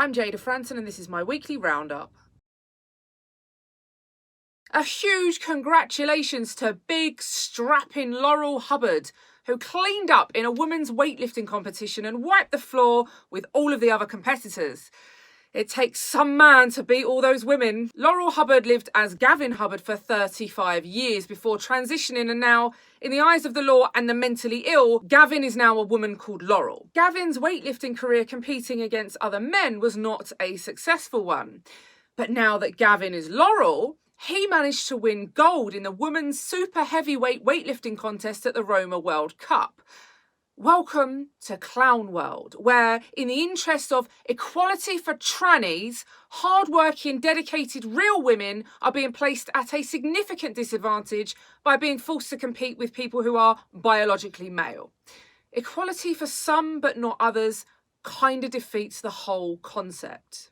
I'm Jada Franton and this is my weekly roundup. A huge congratulations to big, strapping Laurel Hubbard, who cleaned up in a women's weightlifting competition and wiped the floor with all of the other competitors. It takes some man to beat all those women. Laurel Hubbard lived as Gavin Hubbard for 35 years before transitioning, and now, in the eyes of the law and the mentally ill, Gavin is now a woman called Laurel. Gavin's weightlifting career competing against other men was not a successful one. But now that Gavin is Laurel, he managed to win gold in the women's super heavyweight weightlifting contest at the Roma World Cup. Welcome to Clown World, where, in the interest of equality for trannies, hard-working, dedicated, real women are being placed at a significant disadvantage by being forced to compete with people who are biologically male. Equality for some but not others kind of defeats the whole concept.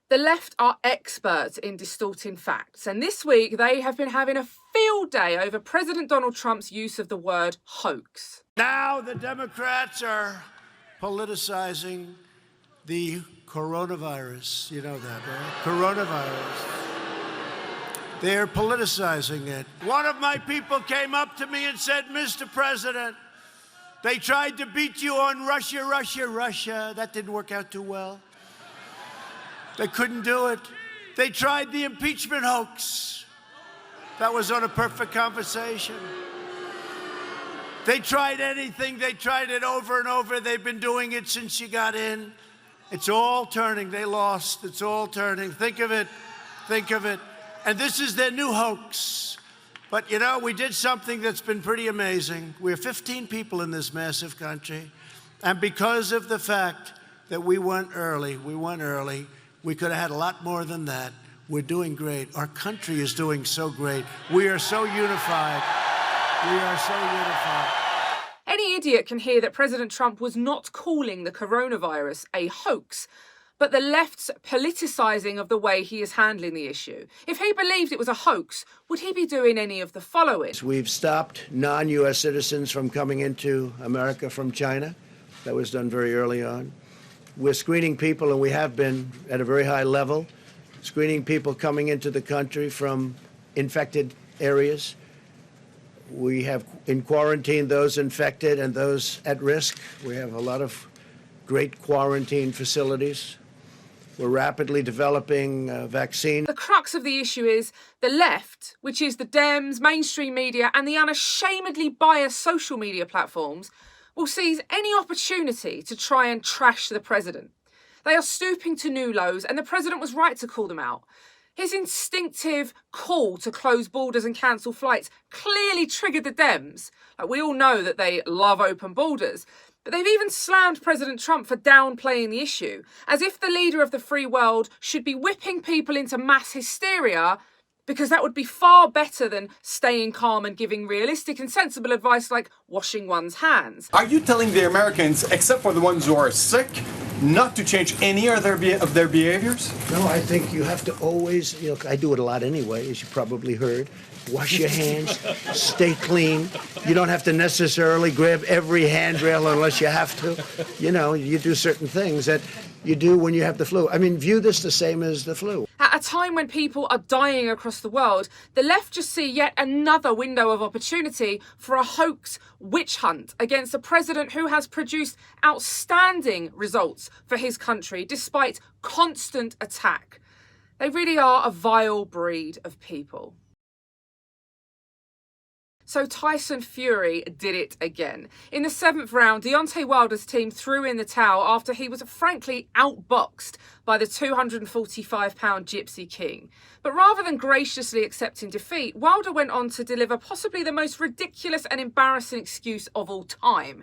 The left are experts in distorting facts, and this week they have been having a field day over President Donald Trump's use of the word hoax. Now the Democrats are politicizing the coronavirus. You know that, right? Coronavirus. They're politicizing it. One of my people came up to me and said, "Mr. President, they tried to beat you on Russia, Russia, Russia. That didn't work out too well. They couldn't do it. They tried the impeachment hoax. That was on a perfect conversation. They tried anything. They tried it over and over. They've been doing it since you got in. It's all turning. They lost. It's all turning. Think of it. Think of it. And this is their new hoax. But, you know, we did something that's been pretty amazing. We're 15 people in this massive country. And because of the fact that we went early, we could have had a lot more than that. We're doing great. Our country is doing so great. We are so unified. We are so unified. Any idiot can hear that President Trump was not calling the coronavirus a hoax, but the left's politicising of the way he is handling the issue. If he believed it was a hoax, would he be doing any of the following? We've stopped non-U.S. citizens from coming into America from China. That was done very early on. We're screening people, and we have been at a very high level, screening people coming into the country from infected areas. We have in quarantine those infected and those at risk. We have a lot of great quarantine facilities. We're rapidly developing a vaccine. The crux of the issue is the left, which is the Dems, mainstream media, and the unashamedly biased social media platforms, will seize any opportunity to try and trash the president. They are stooping to new lows, and the president was right to call them out. His instinctive call to close borders and cancel flights clearly triggered the Dems. We all know that they love open borders, but they've even slammed President Trump for downplaying the issue, as if the leader of the free world should be whipping people into mass hysteria, because that would be far better than staying calm and giving realistic and sensible advice like washing one's hands. Are you telling the Americans, except for the ones who are sick, not to change any of their behaviors? No, I think you have to always, I do it a lot anyway, as you probably heard. Wash your hands, stay clean. You don't have to necessarily grab every handrail unless you have to. You do certain things that you do when you have the flu. I mean, view this the same as the flu. At a time when people are dying across the world, the left just see yet another window of opportunity for a hoax witch hunt against a president who has produced outstanding results for his country despite constant attack. They really are a vile breed of people. So Tyson Fury did it again. In the 7th round, Deontay Wilder's team threw in the towel after he was frankly outboxed by the 245-pound Gypsy King. But rather than graciously accepting defeat, Wilder went on to deliver possibly the most ridiculous and embarrassing excuse of all time.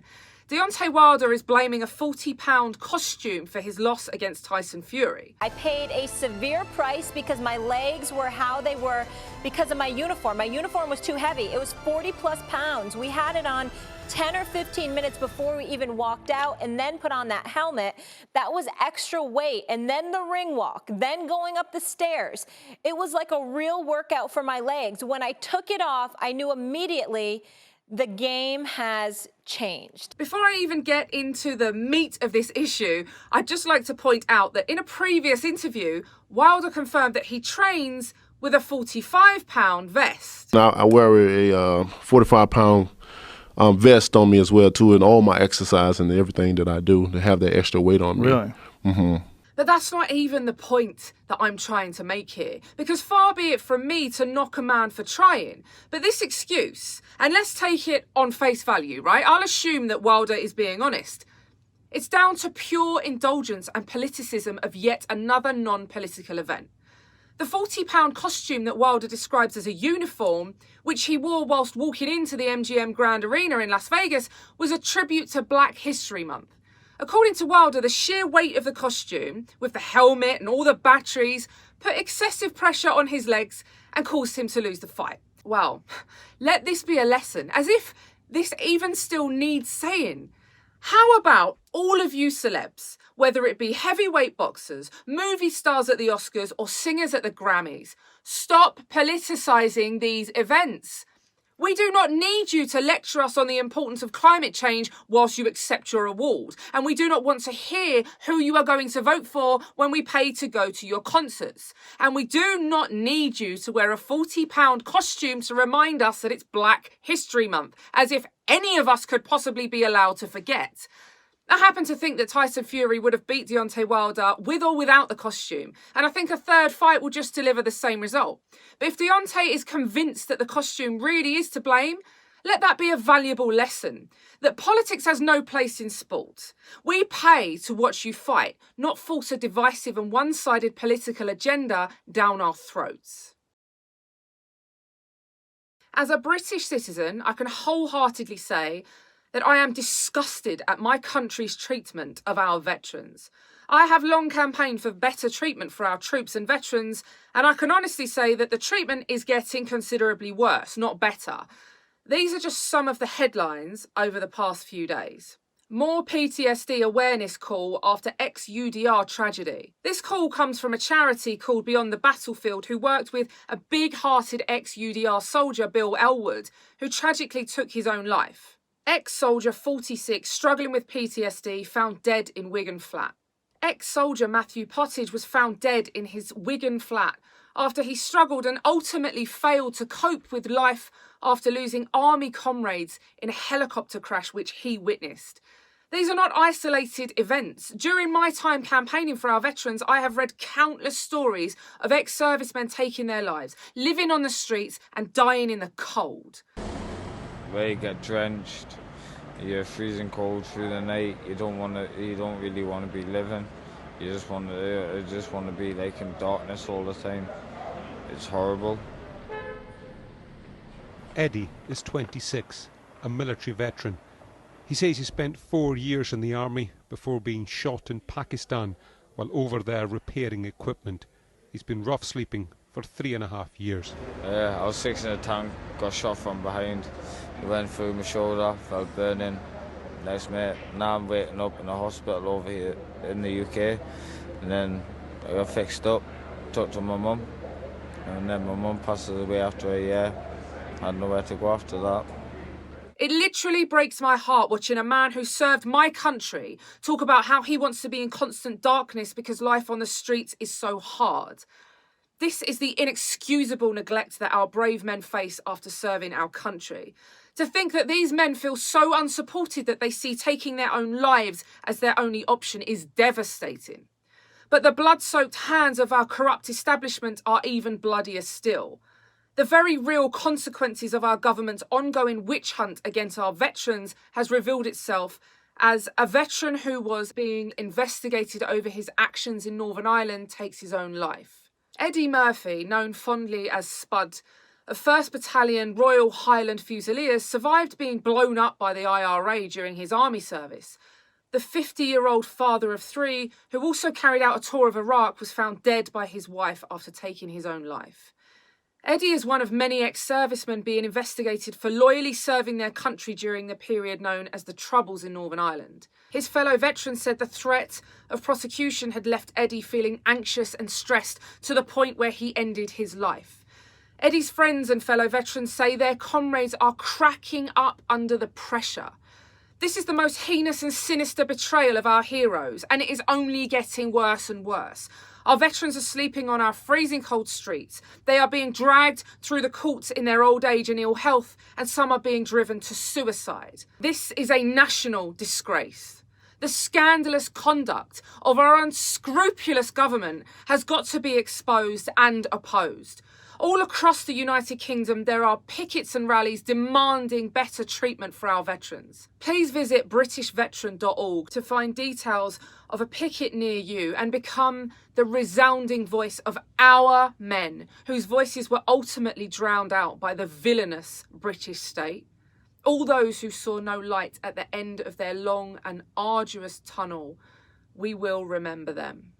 Deontay Wilder is blaming a 40-pound costume for his loss against Tyson Fury. I paid a severe price because my legs were how they were because of my uniform. My uniform was too heavy. It was 40-plus pounds. We had it on 10 or 15 minutes before we even walked out and then put on that helmet. That was extra weight. And then the ring walk, then going up the stairs. It was like a real workout for my legs. When I took it off, I knew immediately The game has changed. Before I even get into the meat of this issue, I'd just like to point out that in a previous interview, Wilder confirmed that he trains with a 45-pound vest. Now I wear a 45-pound vest on me as well too, in all my exercise and everything that I do, to have that extra weight on me. Really? Mm-hmm. But that's not even the point that I'm trying to make here, because far be it from me to knock a man for trying, but this excuse, and let's take it on face value, right? I'll assume that Wilder is being honest. It's down to pure indulgence and politicism of yet another non-political event. The 40-pound costume that Wilder describes as a uniform, which he wore whilst walking into the MGM Grand Arena in Las Vegas, was a tribute to Black History Month. According to Wilder, the sheer weight of the costume, with the helmet and all the batteries, put excessive pressure on his legs and caused him to lose the fight. Well, let this be a lesson, as if this even still needs saying. How about all of you celebs, whether it be heavyweight boxers, movie stars at the Oscars, or singers at the Grammys, stop politicising these events? We do not need you to lecture us on the importance of climate change whilst you accept your award. And we do not want to hear who you are going to vote for when we pay to go to your concerts. And we do not need you to wear a 40-pound costume to remind us that it's Black History Month, as if any of us could possibly be allowed to forget. I happen to think that Tyson Fury would have beat Deontay Wilder with or without the costume, and I think a third fight will just deliver the same result. But if Deontay is convinced that the costume really is to blame, let that be a valuable lesson, that politics has no place in sport. We pay to watch you fight, not force a divisive and one-sided political agenda down our throats. As a British citizen, I can wholeheartedly say that I am disgusted at my country's treatment of our veterans. I have long campaigned for better treatment for our troops and veterans, and I can honestly say that the treatment is getting considerably worse, not better. These are just some of the headlines over the past few days. More PTSD awareness call after ex-UDR tragedy. This call comes from a charity called Beyond the Battlefield, who worked with a big-hearted ex-UDR soldier, Bill Elwood, who tragically took his own life. Ex-soldier 46, struggling with PTSD, found dead in Wigan flat. Ex-soldier Matthew Pottage was found dead in his Wigan flat after he struggled and ultimately failed to cope with life after losing army comrades in a helicopter crash which he witnessed. These are not isolated events. During my time campaigning for our veterans, I have read countless stories of ex-servicemen taking their lives, living on the streets and dying in the cold. Where you get drenched, you're freezing cold through the night. You don't really want to be living. You just want to be like in darkness all the time. It's horrible. Eddie is 26, a military veteran. He says he spent 4 years in the army before being shot in Pakistan while over there repairing equipment. He's been rough sleeping for 3.5 years. I was fixing a tank, got shot from behind. It went through my shoulder, felt burning. Nice mate. Now I'm waiting up in a hospital over here in the UK. And then I got fixed up, talked to my mum. And then my mum passed away after a year. I had nowhere to go after that. It literally breaks my heart watching a man who served my country talk about how he wants to be in constant darkness because life on the streets is so hard. This is the inexcusable neglect that our brave men face after serving our country. To think that these men feel so unsupported that they see taking their own lives as their only option is devastating. But the blood-soaked hands of our corrupt establishment are even bloodier still. The very real consequences of our government's ongoing witch hunt against our veterans has revealed itself as a veteran who was being investigated over his actions in Northern Ireland takes his own life. Eddie Murphy, known fondly as Spud, a 1st Battalion Royal Highland Fusiliers, survived being blown up by the IRA during his army service. The 50-year-old father of 3, who also carried out a tour of Iraq, was found dead by his wife after taking his own life. Eddie is one of many ex-servicemen being investigated for loyally serving their country during the period known as the Troubles in Northern Ireland. His fellow veterans said the threat of prosecution had left Eddie feeling anxious and stressed to the point where he ended his life. Eddie's friends and fellow veterans say their comrades are cracking up under the pressure. This is the most heinous and sinister betrayal of our heroes, and it is only getting worse and worse. Our veterans are sleeping on our freezing cold streets. They are being dragged through the courts in their old age and ill health, and some are being driven to suicide. This is a national disgrace. The scandalous conduct of our unscrupulous government has got to be exposed and opposed. All across the United Kingdom, there are pickets and rallies demanding better treatment for our veterans. Please visit britishveteran.org to find details of a picket near you and become the resounding voice of our men, whose voices were ultimately drowned out by the villainous British state. All those who saw no light at the end of their long and arduous tunnel, we will remember them.